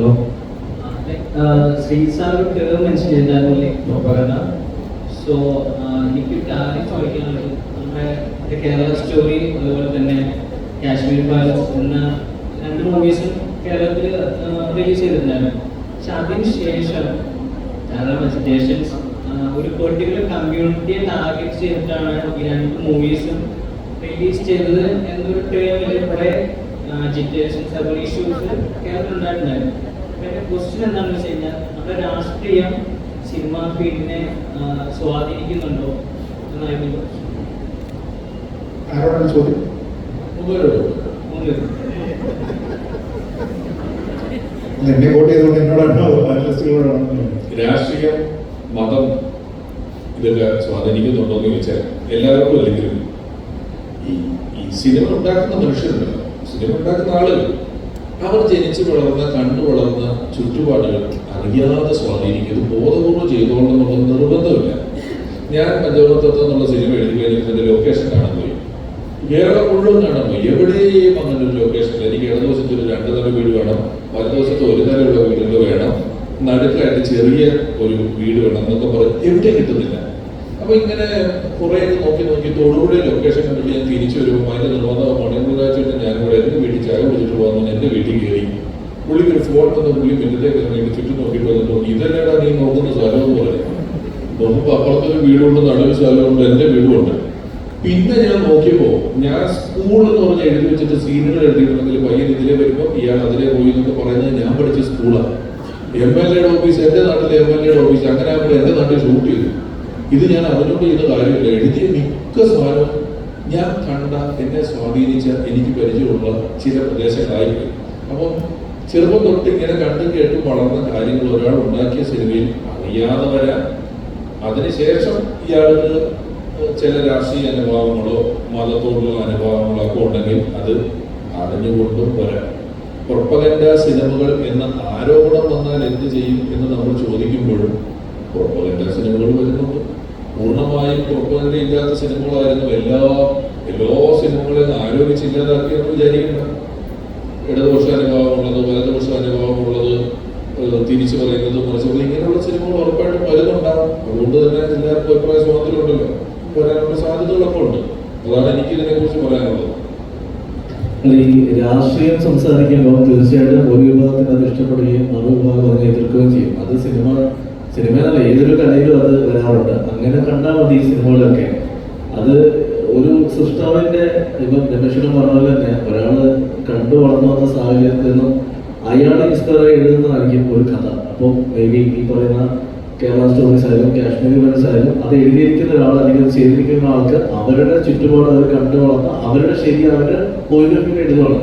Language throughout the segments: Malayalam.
Hello. Sri sir mentioned that only propaganda. So, if you carry the Kerala story, Kashmir Files, and movies, Kerala release agitations, ഒരു പെർട്ടിക്കുലർ കമ്മ്യൂണിറ്റിയെ ടാർഗറ്റ് ചെയ്തിട്ടാണ് ഈ രണ്ട് മൂവീസും റിലീസ് ചെയ്തത് എന്നൊരു ടേമിൽ കുറെ അജിറ്റേഷൻസ് അതുപോലെ ഇഷ്യൂസ് കേരളത്തിൽ ഉണ്ടായിട്ടുണ്ടായിരുന്നു. എൻ്റെ ക്വസ്റ്റ്യൻ എന്താണെന്ന് വെച്ച് കഴിഞ്ഞാൽ നമ്മുടെ രാഷ്ട്രീയം സിനിമ ഫീൽഡിനെ സ്വാധീനിക്കുന്നുണ്ടോ എന്നായിരുന്നു ചോദ്യം. എന്നെ വോട്ട് ചെയ്തുകൊണ്ട് എന്നോടാണോ പാനലിസ്റ്റുകളോടാണോ? രാഷ്ട്രീയം, മതം ഇതൊക്കെ സ്വാധീനിക്കുന്നുണ്ടോ എന്ന് ചോദിച്ചാൽ എല്ലാവർക്കും അല്ലെങ്കിലും ഈ സിനിമ ഉണ്ടാക്കുന്ന മനുഷ്യരുണ്ടല്ലോ, സിനിമ ഉണ്ടാക്കുന്ന ആളുകൾ, അവർ ജനിച്ചു വളർന്ന കണ്ടു വളർന്ന ചുറ്റുപാടുകൾ അറിയാതെ സ്വാധീനിക്കുന്നത് ബോധപൂർവ്വം ചെയ്തുകൊണ്ടെന്നുള്ള നിർബന്ധമില്ല. ഞാൻ പഞ്ചവർത്തത്വം എന്നുള്ള സിനിമ എഴുതി കഴിഞ്ഞതിൻ്റെ ലൊക്കേഷൻ കാണാൻ പോയി. കേരളം മുഴുവൻ കാണാൻ പോയി. എവിടെയും അങ്ങനെ ഒരു ലൊക്കേഷനിൽ എനിക്ക് ഇടതുവശത്ത് ഒരു 2 നില വീട് വേണം, വലതുവശത്ത് 1 നിലയുള്ള വീടുകൾ വേണം, നടുക്കായിട്ട് ചെറിയ ഒരു വീട് വേണം എന്നൊക്കെ പറഞ്ഞ് എവിടെ കിട്ടുന്നില്ല. അപ്പൊ ഇങ്ങനെ കുറെ നോക്കി തൊടുപുഴ ലൊക്കേഷൻ കണ്ടിട്ട് ഞാൻ തിരിച്ചു വരുമ്പോൾ അതിന്റെ നിർബന്ധം മണിമുറാച്ചിട്ട് ഞാൻ ഇവിടെ എന്റെ വീട്ടിൽ ചായ കുടിച്ചിട്ട് പോകുന്നു. എന്റെ വീട്ടിൽ കയറി പുള്ളിക്ക് ഒരു ഫോൺ വന്ന് പുള്ളി മിന്നത്തേക്ക് ഇറങ്ങിയിട്ട് ചുറ്റും നോക്കിയിട്ട് വന്നിട്ട് ഇതല്ലേടാ നീ നോക്കുന്ന സ്ഥലം എന്ന് പറയും. നോക്കുമ്പോൾ അപ്പുറത്തൊരു വീടുണ്ട്, നടുവ് സ്ഥലമുണ്ട്, എന്റെ വീടുമുണ്ട്. പിന്നെ ഞാൻ നോക്കിയപ്പോ ഞാൻ സ്കൂൾ എന്ന് പറഞ്ഞ് എഴുതി വെച്ചിട്ട് സീനുകൾ എഴുതിയിട്ടുണ്ടെങ്കിൽ പയ്യൻ ഇതിലേ വരുമ്പോൾ ഇയാൾ അതിലേ പോയി എന്നൊക്കെ പറയുന്നത് ഞാൻ പഠിച്ച സ്കൂളാണ്. MLA ഓഫീസ്, എന്റെ നാട്ടിലെ MLA ഓഫീസ്, അങ്ങനെ ആകുമ്പോൾ എന്റെ നാട്ടിൽ ഷൂട്ട് ചെയ്തു. ഇത് ഞാൻ അറിഞ്ഞുകൊണ്ട് ചെയ്യുന്ന കാര്യമില്ല. എഴുതിയ മിക്ക സാധനവും ഞാൻ കണ്ട, എന്നെ സ്വാധീനിച്ച, എനിക്ക് പരിചയമുള്ള ചില പ്രദേശങ്ങളായിരിക്കും. അപ്പം ചെറുപ്പം തൊട്ട് ഇങ്ങനെ കണ്ടും കേട്ടും വളർന്ന കാര്യങ്ങൾ ഒരാൾ ഉണ്ടാക്കിയ സിനിമയിൽ അറിയാതെ വരാം. അതിനുശേഷം ഇയാൾക്ക് ചില രാഷ്ട്രീയ അനുഭവങ്ങളോ മതത്തോടുള്ള അനുഭവങ്ങളോ ഒക്കെ ഉണ്ടെങ്കിൽ അത് അറിഞ്ഞുകൊണ്ടും വരാം. പ്രൊപ്പഗൻഡ സിനിമകൾ എന്ന ആരോപണം വന്നാൽ എന്ത് ചെയ്യും എന്ന് നമ്മൾ ചോദിക്കുമ്പോഴും പ്രൊപ്പഗൻഡ സിനിമകൾ വരുന്നുണ്ട്. പൂർണ്ണമായും പ്രൊപ്പഗൻഡ ഇല്ലാത്ത സിനിമകളായിരുന്നു എല്ലാ സിനിമകളെയും ആരോപിച്ചില്ലാതാക്കിയെന്ന് വിചാരിക്കണം. ഇടതുപക്ഷ അനുഭവമുള്ളത്, വലതുപക്ഷ അനുഭവമുള്ളത്, തിരിച്ചു പറയുന്നത്, മറിച്ചുള്ളത്, ഇങ്ങനെയുള്ള സിനിമകൾ ഉറപ്പായിട്ടും വരുന്നുണ്ടാവും. അതുകൊണ്ട് തന്നെ എല്ലാവർക്കും അഭിപ്രായ സ്വാതന്ത്ര്യം ഉണ്ടല്ലോ, വരാനുള്ള സാധ്യതകളൊക്കെ ഉണ്ട്. അതാണ് എനിക്ക് ഇതിനെ കുറിച്ച് പറയാനുള്ളത്. ഈ രാഷ്ട്രീയം സംസാരിക്കുമ്പോൾ തീർച്ചയായിട്ടും ഒരു വിഭാഗത്തിന് അത് ഇഷ്ടപ്പെടുകയും മറുവിഭാഗം അതിനെ എതിർക്കുകയും ചെയ്യും. അത് സിനിമയിലല്ല, ഏതൊരു കലയിലും അത് വരാറുണ്ട്. അങ്ങനെ കണ്ടാൽ മതി ഈ സിനിമകളൊക്കെ. അത് ഒരു സൃഷ്ടാവിന്റെ, ഇപ്പം രമേശനും പറഞ്ഞ പോലെ തന്നെ ഒരാള് കണ്ടു വളർന്നു വന്ന സാഹചര്യത്തിൽ നിന്നും അയാളെ ഇൻസ്പയറായി എഴുതുന്നതായിരിക്കും ഒരു കഥ. അപ്പം മേ ബി ഈ പറയുന്ന കേരള സ്റ്റോറീസ് ആയാലും കാശ്മീരി ഫയൽസ് ആയാലും അത് എഴുതിയിരിക്കുന്ന ഒരാൾ അല്ലെങ്കിൽ ചെയ്തിരിക്കുന്ന ആൾക്ക് അവരുടെ ചുറ്റുപാട് അവർ കണ്ടു വളർന്ന അവരുടെ ശരി അവരുടെ പോയിന്റ് ഓഫ് വ്യൂ എഴുതുകയാണ്.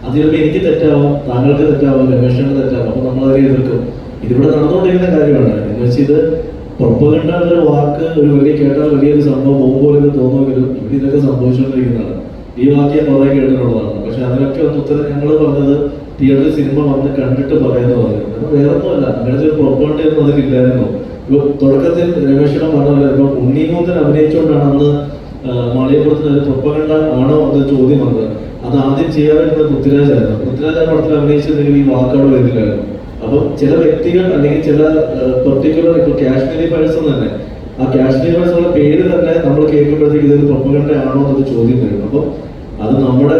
അത് ചിലപ്പോൾ എനിക്ക് തെറ്റാവാം, താങ്കൾക്ക് തെറ്റാവാം, രമേശന് തെറ്റാവാം. അപ്പൊ നമ്മളതിനെ എതിർക്കും. ഇതിവിടെ നടന്നുകൊണ്ടിരിക്കുന്ന കാര്യമാണ്. എന്ന് വെച്ച് ഇത് പ്രൊപ്പഗൻഡ എന്നൊരു വാക്ക് ഒരു വലിയ കേട്ടാൽ വലിയൊരു സംഭവം പോകുമ്പോഴൊക്കെ തോന്നുമെങ്കിലും ഇവിടെ ഇതൊക്കെ സംഭവിച്ചുകൊണ്ടിരിക്കുന്നതാണ്. ഈ വാക്ക് ഞാൻ കുറേ കേട്ടിട്ടുള്ളതാണ്. പക്ഷെ അതിനൊക്കെ ഒന്ന് ഉത്തരം ഞങ്ങൾ പറഞ്ഞത് തിയേറ്ററിൽ സിനിമ വന്ന് കണ്ടിട്ട് പറയുന്നത് പറഞ്ഞു. അത് വേറെ ഒന്നുമല്ല, അങ്ങനത്തെ ഒരു പ്രൊപ്പഗൻഡ ഒന്നും അതിലില്ലായിരുന്നു. ഇപ്പൊ തുടക്കത്തിൽ രമേശനം പറഞ്ഞ ഇപ്പൊ ഉണ്ണീമൂന്നൻ അഭിനയിച്ചുകൊണ്ടാണ് അന്ന് മാളികപ്പുറത്തിന് ഒരു പ്രൊപ്പഗൻഡ ആണോ എന്ന ചോദ്യം വന്നത്. അത് ആദ്യം ചെയ്യാറുള്ളത് പൃഥ്വിരാജായിരുന്നു. പൃഥ്വിരാജ് ആ പടത്തിൽ അഭിനയിച്ചിരുന്നെങ്കിൽ ഈ വാക്കുകൾ വരില്ലായിരുന്നു. അപ്പം ചില വ്യക്തികൾ അല്ലെങ്കിൽ ചില പെർട്ടിക്കുലർ ഇപ്പൊ കാശ്മീരി ഫയൽസ് തന്നെ, ആ കാശ്മീരി ഫയൽസുള്ള പേര് തന്നെ നമ്മൾ കേൾക്കുമ്പോഴത്തേക്ക് ഇതൊരു പ്രൊപ്പഗൻഡ ആണോ എന്നൊരു ചോദ്യം വരും. അപ്പം അത് നമ്മുടെ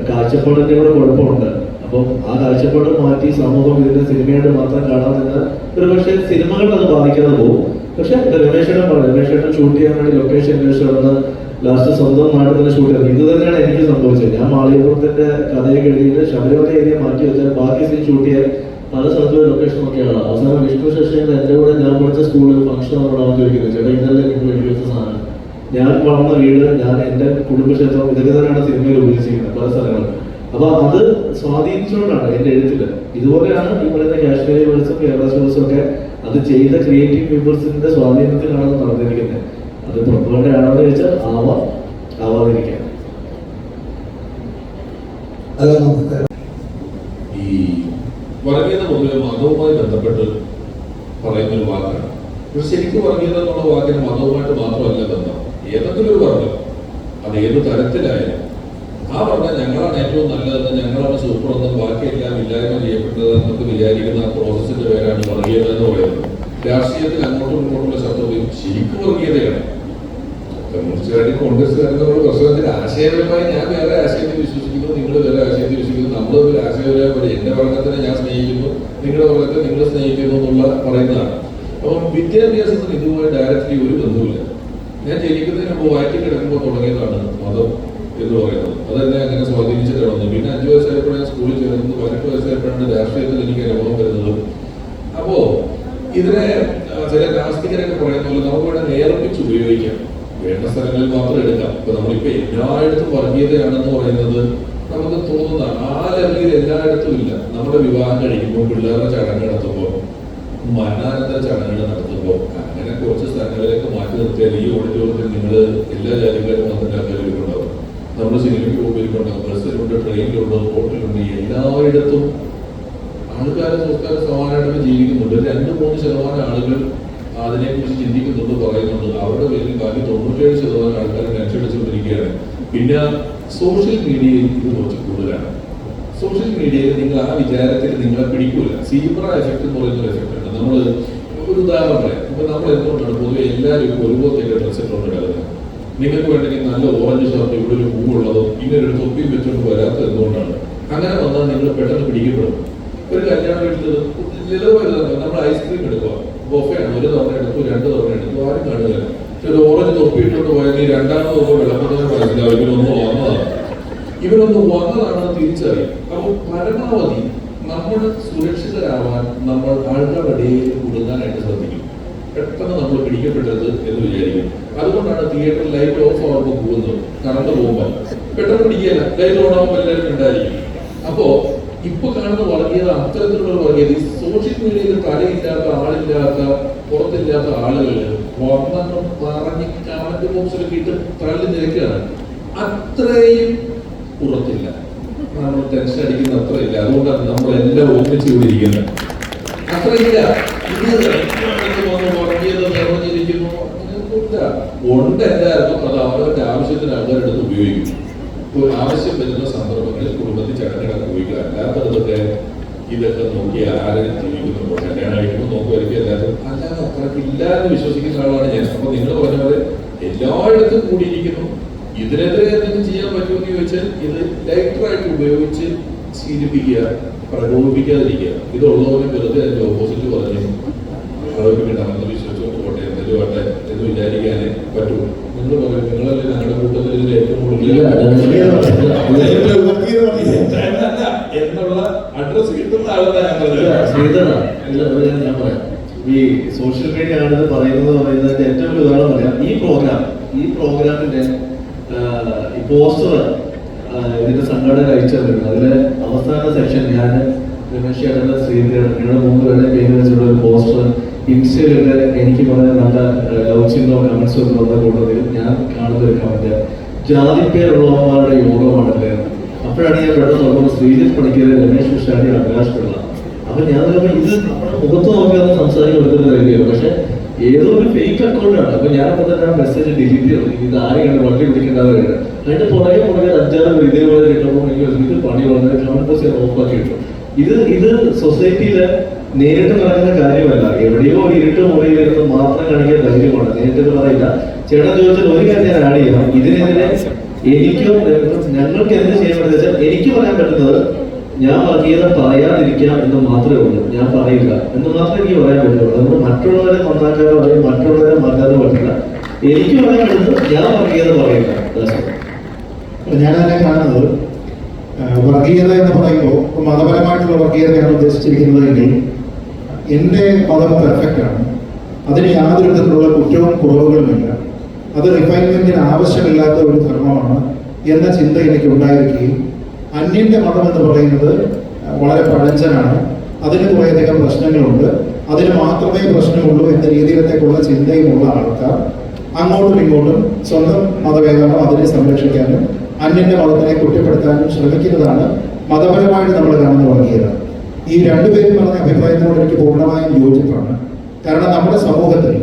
കാഴ്ചപ്പാടിന്റെ കൂടെ കുഴപ്പമുണ്ട്. അപ്പം ആ കാഴ്ചപ്പാട് മാറ്റി സമൂഹം ഇതിന്റെ സിനിമയായിട്ട് മാത്രം കാണാൻ നിന്ന് ഒരു പക്ഷേ സിനിമകൾ അത് ബാധിക്കാതെ പോകും. പക്ഷെ രമേശേട്ടൻ ഷൂട്ട് ചെയ്യാൻ വേണ്ടി ലൊക്കേഷൻ അന്വേഷിച്ചു ലാസ്റ്റ് സ്വന്തം നാട്ടിൽ തന്നെ ഷൂട്ട് ചെയ്തത്. ഇത് തന്നെയാണ് എനിക്ക് സംഭവിച്ചത്. ഞാൻ മാളികപ്പുറത്തിന്റെ കഥയൊക്കെ എഴുതിയിട്ട് ശബരിമല ഏരിയ മാറ്റി വെച്ചാൽ ബാക്കി സീൻ ഷൂട്ട് ചെയ്യാൻ പല സ്ഥലത്തുള്ള ലൊക്കേഷൻ ഒക്കെയാണ്. അവസാനം വിഷ്ണു ശശിയുടെ എന്റെ കൂടെ ഞാൻ പഠിച്ച സ്കൂളിൽ ഫംഗ്ഷൻ നമ്മളാണ് ചോദിക്കുന്നത്, ചേട്ടാ ഇന്നലെ നിങ്ങൾ എഴുതി വെച്ച സാധനം, ഞാൻ വളർന്ന വീട്, ഞാൻ എന്റെ കുടുംബക്ഷേത്രം, ഇതൊക്കെ തന്നെയാണ് സിനിമയിൽ ഉപയോഗിച്ചിരിക്കുന്നത് പല സ്ഥലങ്ങളും. അപ്പൊ അത് സ്വാധീനിച്ചുകൊണ്ടാണ് എന്റെ എഴുത്തില്. ഇതുപോലെയാണ് ഈ പറയുന്ന കാശ്മീരി വേഴ്സും കേരള സ്റ്റോഴ്സും ഒക്കെ അത് ചെയ്ത ക്രിയേറ്റീവ് പീപ്പിൾസിന്റെ സ്വാധീനത്തിലാണ് നടന്നിരിക്കുന്നത്. അത് പ്രൊപ്പഗൻഡ ആണെന്ന് ചോദിച്ചാൽ ആവാതിരിക്കാം. ഈ വർഗീയത പൊതുവെ മതവുമായി ബന്ധപ്പെട്ട് പറയുന്നൊരു വാക്കാണ്. പക്ഷെ ശരിക്കും വർഗീയത എന്നുള്ള വാക്കിന് മതവുമായിട്ട് മാത്രമല്ല ബന്ധം. ഏതെങ്കിലും ഒരു വർഗം, അത് ഏത് തരത്തിലായാലും ആ വർഗം ഞങ്ങളാണ് ഏറ്റവും നല്ലതെന്ന്, ഞങ്ങളാണ് സൂപ്പറെന്നും ബാക്കിയെല്ലാം ഇല്ലായ്മ ചെയ്യപ്പെട്ടത് നമുക്ക് വിചാരിക്കുന്ന ആ പ്രോസസ്സിന്റെ പേരാണ് വർഗീയത എന്ന് പറയുന്നത്. രാഷ്ട്രീയത്തിൽ അങ്ങോട്ടും ഇങ്ങോട്ടുള്ള ശത്രുതയും ശരിക്കും വർഗീയതയാണ്. കമ്മ്യൂണിസ്റ്റുകാരും കോൺഗ്രസ്സുകാരും തമ്മിലുള്ള പ്രശ്നത്തിൽ ആശയപരമായി ഞാൻ വേറെ ആശയത്തിൽ വിശ്വസിക്കുന്നു, നിങ്ങൾ വേറെ ആശയത്തിൽ വിശ്വസിക്കുന്നു, നമ്മൾ തമ്മിൽ ആശയപരമായി എന്റെ വർഗത്തിനെ ഞാൻ സ്നേഹിക്കുന്നു, നിങ്ങളുടെ വർഗത്തെ നിങ്ങൾ സ്നേഹിക്കുന്നു എന്നുള്ള പറയുന്നതാണ്. അപ്പം വിദ്യാഭ്യാസത്തിന് ഇതുമായി ഡയറക്റ്റ്ലി ഒരു ബന്ധവുമില്ല. ഞാൻ ജനിക്കുന്നതിന് മുമ്പ് വയറ്റിൽ കിടക്കുമ്പോൾ തുടങ്ങിയതാണ് മതം എന്ന് പറയുന്നത്. അതെന്നെ അങ്ങനെ സ്വാധീനിച്ചിട്ട് വന്നു. പിന്നെ 5 വയസ്സായപ്പോഴാണ് സ്കൂളിൽ ചേർന്നത്, 18 വയസ്സായപ്പോഴാണ് രാഷ്ട്രീയത്തിൽ എനിക്ക് അനുഭവം വരുന്നത്. അപ്പോ ഇതിനെ ചില നാസ്തികരൊക്കെ പറയുന്ന പോലെ നമുക്ക് ഇവിടെ നേർപ്പിച്ച് ഉപയോഗിക്കാം, വേണ്ട സ്ഥലങ്ങളിൽ മാത്രം എടുക്കാം. ഇപ്പൊ നമ്മളിപ്പോ എല്ലായിടത്തും വർഗീയതയാണെന്ന് പറയുന്നത് നമുക്ക് തോന്നുന്നതാണ്. ആ ലെവലിൽ എല്ലായിടത്തും ഇല്ല. നമ്മുടെ വിവാഹം കഴിക്കുമ്പോൾ, പിള്ളേരുടെ ചടങ്ങ് നടത്തുമ്പോൾ, മരണാനന്തര ചടങ്ങുകൾ നടത്തുമ്പോൾ, അങ്ങനെ കുറച്ച് സ്ഥലങ്ങളിലേക്ക് മാറ്റി നിർത്തിയാൽ ഈ ഓഡിറ്റോറിയത്തിൽ നിങ്ങൾ എല്ലാ ജാതിക്കാരും വന്നിട്ട് ആൾക്കാരുണ്ടാവും. നമ്മൾ സിനിമയ്ക്ക് പോകുമ്പോഴുണ്ടാവും, ബസ്സിലുണ്ട്, ട്രെയിനിലുണ്ട്, റോട്ടിലുണ്ട്, എല്ലായിടത്തും ആൾക്കാരെ സംസ്കാരം സമാനമായിട്ട് ജീവിക്കുന്നുണ്ട്. 2-3% ആളുകൾ അതിനെക്കുറിച്ച് ചിന്തിക്കുന്നുണ്ട്, പറയുന്നുണ്ട്. അവരുടെ പേരിൽ ബാക്കി 97% ആൾക്കാർ ടെൻഷൻ അടിച്ചുകൊണ്ടിരിക്കുകയാണ്. പിന്നെ സോഷ്യൽ മീഡിയയിൽ ഇത് കുറച്ച് കൂടുതലാണ്. സോഷ്യൽ മീഡിയയിൽ നിങ്ങൾ ആ വിചാരത്തിൽ നിങ്ങളെ പിടിക്കൂല. സീബ്ര എഫക്ട് എന്ന് പറയുന്ന ഒരു എഫക്റ്റ് ഉണ്ട്. നമ്മൾ ഒരു ഉദാഹരണം പറയാം. ഇപ്പൊ നമ്മൾ എന്തുകൊണ്ടാണ് പൊതുവെ എല്ലാവരും ഒരുപോലത്തെ ഡ്രസ്സ് ഇട്ടുകൊണ്ട് കിടക്കുന്നത്? നിങ്ങൾക്ക് വേണമെങ്കിൽ നല്ല ഓറഞ്ച് ഷർട്ട്, ഇവിടെ ഒരു പൂവുള്ളതും ഇങ്ങനെ ഒരു തൊപ്പി വെച്ചുകൊണ്ട് വരാത്തത് എന്തുകൊണ്ടാണ്? അങ്ങനെ വന്നാൽ നിങ്ങൾ പെട്ടെന്ന് പിടിക്കപ്പെടും. ഒരു കല്യാണ വീട്ടിൽ ലളിതമായിട്ട് നമ്മൾ ഐസ്ക്രീം എടുക്കുക, ബൊഫയാണ്, 1 തവണ എടുത്തു, 2 തവണ എടുത്തു, ആരും കാണുകയില്ല. ഒരു ഓറഞ്ച് തൊപ്പിയിട്ടുണ്ട് പോയാൽ ഈ 2ാമത് തൊപ്പ വെള്ളപ്പത്തിന് മനസ്സിലാവും ഇവരൊന്ന് വന്നതാണെന്ന് തിരിച്ചറിയും. അപ്പോൾ പരമാവധി നമ്മൾ സുരക്ഷിതരാവാൻ നമ്മൾ ആൾക്കാരുടെ ഇടയിൽ കൊടുക്കാനായിട്ട് ശ്രദ്ധിക്കും. പെട്ടെന്ന് നമ്മൾ പിടിക്കപ്പെട്ടത് എന്ന് വിചാരിക്കും. അതുകൊണ്ടാണ് തിയേറ്ററിൽ ലൈറ്റ് ഓഫ് ആകുമ്പോൾ പോകുന്നത്. കറണ്ട് പോകുമ്പോൾ പെട്ടെന്ന് പിടിക്കുകയില്ല, ലൈറ്റ് ഓൺ ആകുമ്പോൾ എല്ലാവരും ഉണ്ടായിരിക്കും. അപ്പോ ഇപ്പൊ കാണുന്ന വർഗീയത അത്തരത്തിലുള്ള വർഗീയത ഈ സോഷ്യൽ മീഡിയയിൽ തലയില്ലാത്ത, ആളില്ലാത്ത, പുറത്തില്ലാത്ത ആളുകൾ വർണ്ണം പറഞ്ഞ് കമന്റ് ബോക്സിലൊക്കെ ഇട്ട് തള്ളി നിരക്കുകയാണ്. അത്രയും പുറത്തില്ല, നമ്മൾ ടെൻഷൻ അടിക്കുന്ന അത്രയില്ല. അതുകൊണ്ടാണ് നമ്മളെല്ലാം ഒന്നിച്ചു കൊണ്ടിരിക്കുന്നത്. അത്രയില്ല. ഇത് വർഗീയത നിറഞ്ഞിരിക്കുന്നു ഉണ്ട്. എല്ലാവർക്കും അത് അവരുടെ ആവശ്യത്തിന് ആൾക്കാരെടുത്ത് ഉപയോഗിക്കും. ഇപ്പോൾ ആവശ്യം വരുന്ന സന്ദർഭങ്ങളിൽ കുടുംബത്തിൽ ചടങ്ങുകളൊക്കെ ഉപയോഗിക്കുക. അല്ലാത്തതൊക്കെ ഇതൊക്കെ നോക്കി ആരും ജീവിക്കുന്നുണ്ടോ? കല്യാണം കഴിക്കുമ്പോൾ നോക്കുമായിരിക്കും എല്ലാവരും. അല്ലാതെ അത്രയ്ക്ക് ഇല്ല എന്ന് വിശ്വസിക്കുന്ന ആളാണ് ഞാൻ. അപ്പൊ നിങ്ങൾ പറഞ്ഞ പോലെ എല്ലായിടത്തും കൂടിയിരിക്കുന്നു. ഇതിനെതിരെ എന്തെങ്കിലും ചെയ്യാൻ പറ്റുമെന്ന് ചോദിച്ചാൽ ഇത് ലൈറ്ററായിട്ട് ഉപയോഗിച്ച് ശീലിപ്പിക്കുക, പ്രകോപിപ്പിക്കാതിരിക്കുക. ഇതുള്ളവരെ വെറുതെ അതിന്റെ ഓപ്പോസിറ്റ് പറഞ്ഞു അവർക്ക് കിട്ടാമെന്ന് വിശ്വസിച്ചോട്ട് പോട്ടെ, എന്തെങ്കിലും ആട്ടെ എന്ന് വിചാരിക്കാനേ പറ്റുള്ളൂ. നിങ്ങൾ പറയും, നിങ്ങളല്ലേ ഞങ്ങളുടെ കൂട്ടത്തിൽ ഇതിൽ ഏറ്റവും കൂടുതൽ എന്നുള്ള അഡ്രസ് കിട്ടുന്ന ആളെന്നാ ഞാൻ പറയാം. ഈ സോഷ്യൽ മീഡിയ ആണെന്ന് പറയുന്നതിന്റെ ഏറ്റവും വലിയ ഉദാഹരണം പറയാം. ഈ പ്രോഗ്രാമിന്റെ പോസ്റ്റർ ഇതിന്റെ സംഘടന അയച്ചു തന്നിട്ടുണ്ട്. അതിലെ അവസാന സെക്ഷൻ ഞാൻ രമേശ് ചേട്ടന്റെ, ശ്രീധരൻ, നിങ്ങളുടെ 3 പേരുടെ പേര് വെച്ചുള്ള ഒരു പോസ്റ്റർ ഇൻസ്റ്റയിലൊക്കെ എനിക്ക് പറയാൻ നല്ല ലൗച്ചിങ്ങോ കമന്റ്സോ ഒക്കെ വന്ന കൂട്ടത്തിൽ ഞാൻ കാണുന്ന ഒരു കമന്റ്, ജാതിപ്പേരുള്ളവന്മാരുടെ യോഗമാണല്ലേ. അപ്പോഴാണ് ഞാൻ പെട്ടെന്ന് നോക്കുമ്പോൾ ശ്രീജിത്ത് പണിക്കര്, രമേശ് വിഷാരി, അഭിലാഷ് പിള്ള. അപ്പൊ ഞാൻ ഇത് നമ്മുടെ മുഖത്ത് നോക്കിയാണ് സംസാരിക്കാൻ എടുക്കുന്ന കാര്യമാണ്. പക്ഷെ ഏതോ ഒരു ഫേക്ക് അക്കൗണ്ടാണ്. അപ്പൊ ഞാനപ്പോ തന്നെ ആ മെസ്സേജ് ഡിലീറ്റ് ചെയ്തു. ഇത് ആരെയാണ് വണ്ടി പിടിക്കേണ്ടവരാണ്. അതിന്റെ പുറകെ 5-6 ഇതേപോലെ കിട്ടുമ്പോൾ എനിക്ക് പണി വളരെ കമന്റ് ഓഫാക്കി കിട്ടും. ഇത് സൊസൈറ്റിയില് നേരിട്ട് നടക്കുന്ന കാര്യമല്ല. എവിടെയോ ഒരു ഇരുട്ട് മുറിയിലിരുന്ന് മാത്രം കാണിക്കാൻ ധൈര്യമാണ്. നേരിട്ട് പറയില്ല. ചേട്ടൻ ചോദിച്ചാൽ ഒരു കാര്യം ഞാൻ ആഡ് ചെയ്യണം. ഇതിനെതിരെ എനിക്കും ഞങ്ങൾക്ക് എന്ത് ചെയ്യാൻ പറ്റുന്ന വെച്ചാൽ എനിക്ക് പറയാൻ പറ്റുന്നത് ഞാൻ വർഗീയത പറയാതിരിക്കാം എന്ന് മാത്രമേ ഉള്ളൂ. ഞാൻ പറയില്ല എന്ന് മാത്രമേ എനിക്ക് പറയാൻ പറ്റുള്ളൂ. അതുകൊണ്ട് മറ്റുള്ളവരെ നന്നാക്കാതെ പറയും, മറ്റുള്ളവരെ മാറ്റാതെ പറ്റില്ല. എനിക്ക് പറയാൻ പറ്റുന്നത് ഞാൻ വർഗീയത പറയില്ല. ഞാനതിനെ കാണുന്നത് വർഗീയത എന്ന് പറയുമ്പോൾ മതപരമായിട്ടുള്ള വർഗീയതയാണ് ഉദ്ദേശിച്ചിരിക്കുന്നതെങ്കിൽ എൻ്റെ മതം പെർഫെക്റ്റ് ആണ്, അതിന് യാതൊരു വിധത്തിലുള്ള കുറ്റവും കുറവുകളുമില്ല, അത് റിഫൈൻമെന്റിന് ആവശ്യമില്ലാത്ത ഒരു ധർമ്മമാണ് എന്ന ചിന്ത എനിക്ക് ഉണ്ടായിരിക്കുകയും അന്യന്റെ മതം എന്ന് പറയുന്നത് വളരെ പഴഞ്ചനാണ്, അതിന് കുറേയധികം പ്രശ്നങ്ങളുണ്ട്, അതിന് മാത്രമേ പ്രശ്നമുള്ളൂ എന്ന രീതിയിലത്തേക്കുള്ള ചിന്തയുമുള്ള ആൾക്കാർ അങ്ങോട്ടും ഇങ്ങോട്ടും സ്വന്തം മതവേദന അതിനെ സംരക്ഷിക്കാനും അന്യന്റെ മതത്തിനെ കുറ്റപ്പെടുത്താനും ശ്രമിക്കുന്നതാണ് മതപരമായിട്ട് നമ്മൾ കാണുന്ന വർഗീയത. ഈ രണ്ടുപേരും പറഞ്ഞ അഭിപ്രായത്തിനോട് എനിക്ക് പൂർണ്ണമായും യോജിപ്പാണ്. കാരണം നമ്മുടെ സമൂഹത്തിൽ,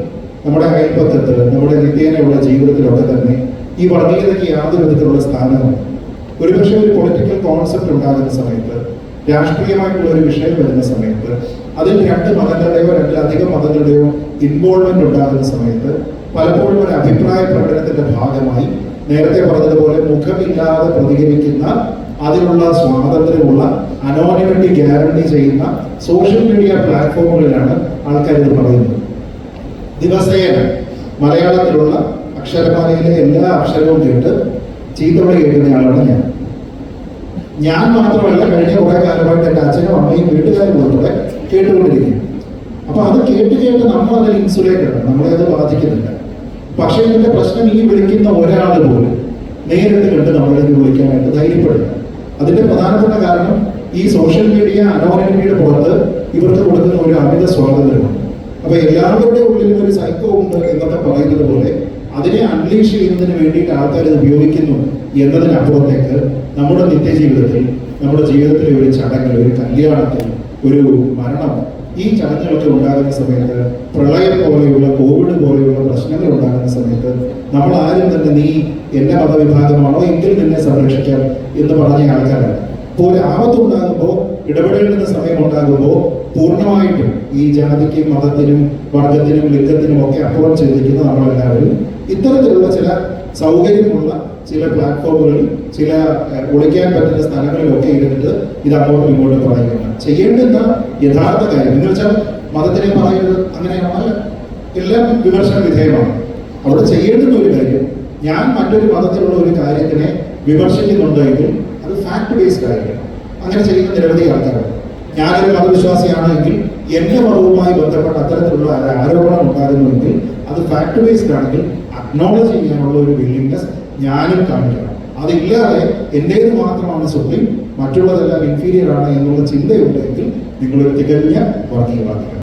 നമ്മുടെ അയൽപക്കത്ത്, നമ്മുടെ നിത്യേനയുള്ള ജീവിതത്തിലൊക്കെ തന്നെ ഈ വർഗീയതയ്ക്ക് യാതൊരു വിധത്തിലുള്ള സ്ഥാനമാണ്. ഒരുപക്ഷെ ഒരു പൊളിറ്റിക്കൽ കോൺസെപ്റ്റ് ഉണ്ടാകുന്ന സമയത്ത് രാഷ്ട്രീയമായിട്ടുള്ള ഒരു വിഷയം വരുന്ന സമയത്ത് അതിൽ രണ്ട് മതങ്ങളുടെയോ രണ്ടിലധികം മതങ്ങളുടെയോ ഇൻവോൾവ്മെന്റ് ഉണ്ടാകുന്ന സമയത്ത് പലപ്പോഴും ഒരു അഭിപ്രായ പ്രകടനത്തിന്റെ ഭാഗമായി നേരത്തെ പറഞ്ഞതുപോലെ മുഖമില്ലാതെ പ്രതികരിക്കുന്ന അതിനുള്ള സ്വാതന്ത്ര്യമുള്ള അനോണിമിറ്റി ഗ്യാരണ്ടി ചെയ്യുന്ന സോഷ്യൽ മീഡിയ പ്ലാറ്റ്ഫോമുകളിലാണ് ആൾക്കാർ ഇത് പറയുന്നത്. ദിവസേന മലയാളത്തിലുള്ള അക്ഷരമാലയിലെ എല്ലാ അക്ഷരവും കേട്ട് ചീത്തവിളി കേൾക്കുന്നയാളാണ് ഞാൻ മാത്രമല്ല, കഴിഞ്ഞ കുറെ കാലമായിട്ട് എൻ്റെ അച്ഛനും അമ്മയും വീട്ടുകാരും ഉൾപ്പെടെ കേട്ടുകൊണ്ടിരിക്കുന്നു. അപ്പൊ അത് കേട്ട് നമ്മൾ അതിൽ ഇൻസുലേറ്റഡ്, നമ്മളെ അത് ബാധിക്കുന്നില്ല. പക്ഷേ ഇതിന്റെ പ്രശ്നം ഈ വിളിക്കുന്ന ഒരാൾ പോലും നേരിട്ട് കണ്ട് നമ്മളിലേക്ക് വിളിക്കാനായിട്ട് ധൈര്യപ്പെടില്ല. അതിന്റെ പ്രധാനപ്പെട്ട കാരണം ഈ സോഷ്യൽ മീഡിയ അനോണിമിറ്റിയുടെ പുറത്ത് ഇവർക്ക് കൊടുക്കുന്ന ഒരു അമിത സ്വാതന്ത്ര്യമാണ്. അപ്പൊ എല്ലാവരുടെ ഉള്ളിലും ഒരു സൈക്കോ ഉണ്ട് എന്നൊക്കെ പറയുന്നത് പോലെ അതിനെ അൺലീഷ് ചെയ്യുന്നതിന് വേണ്ടിയിട്ട് ആൾക്കാർ ഇത് ഉപയോഗിക്കുന്നു എന്നതിനപ്പുറത്തേക്ക് നമ്മുടെ നിത്യജീവിതത്തിൽ, നമ്മുടെ ജീവിതത്തിലെ ഒരു ചടങ്ങിൽ, ഒരു കല്യാണത്തിൽ, ഒരു മരണം, ഈ ചടങ്ങുകളൊക്കെ ഉണ്ടാകുന്ന സമയത്ത്, പ്രളയം പോലെയുള്ള കോവിഡ് പോലെയുള്ള പ്രശ്നങ്ങൾ ഉണ്ടാകുന്ന സമയത്ത് നമ്മൾ ആരും തന്നെ നീ എന്റെ മതവിഭാഗമാണോ എങ്കിൽ നിന്നെ സംരക്ഷിക്കാം എന്ന് പറഞ്ഞ ആൾക്കാരാണ്. അപ്പോൾ ഒരു ആപത്തുണ്ടാകുമ്പോൾ, ഇടപെടേണ്ടുന്ന സമയം ഉണ്ടാകുമ്പോൾ പൂർണ്ണമായിട്ടും ഈ ജാതിക്കും മതത്തിനും വർഗത്തിനും ലിംഗത്തിനും ഒക്കെ അപ്പുറം ചിന്തിക്കുന്ന നമ്മളെല്ലാവരും ഇത്തരത്തിലുള്ള ചില സൗകര്യമുള്ള ചില പ്ലാറ്റ്ഫോമുകളിൽ, ചില ഒളിക്കാൻ പറ്റുന്ന സ്ഥലങ്ങളിലൊക്കെ ഇരുന്നിട്ട് ഇത് അങ്ങോട്ടും ഇങ്ങോട്ടും പറയുകയാണ്. ചെയ്യേണ്ടുന്ന യഥാർത്ഥ കാര്യം എന്ന് വെച്ചാൽ മതത്തിനെ പറയുന്നത് അങ്ങനെയാണല്ല, എല്ലാം വിമർശന വിധേയമാണ്. അവിടെ ചെയ്യേണ്ടുന്ന ഒരു കാര്യം, ഞാൻ മറ്റൊരു മതത്തിലുള്ള ഒരു കാര്യത്തിനെ വിമർശിക്കുന്നുണ്ടെങ്കിൽ അത് ഫാക്ട് ബേസ്ഡ് ആയിരിക്കണം. അങ്ങനെ ചെയ്യുന്ന നിരവധി ആൾക്കാരുണ്ട്. ഞാനൊരു മതവിശ്വാസിയാണെങ്കിൽ എന്റെ മതവുമായി ബന്ധപ്പെട്ട അത്തരത്തിലുള്ള ആരോപണം ഉണ്ടാകുന്നുവെങ്കിൽ അത് ഫാക്ട് ബേസ്ഡ് ആണെങ്കിൽ അക്നോളജ് ചെയ്യാനുള്ള ഒരു വില്ലിങ്നെസ് ഞാനും കാണിക്കണം. അതില്ലാതെ എന്റേത് മാത്രമാണ് സുപ്രീം, മറ്റുള്ളതെല്ലാം ഇൻഫീരിയർ ആണ് എന്നുള്ള ചിന്തയുണ്ടെങ്കിൽ നിങ്ങളൊരു തികഞ്ഞ വർഗീയവാദിയാണ്.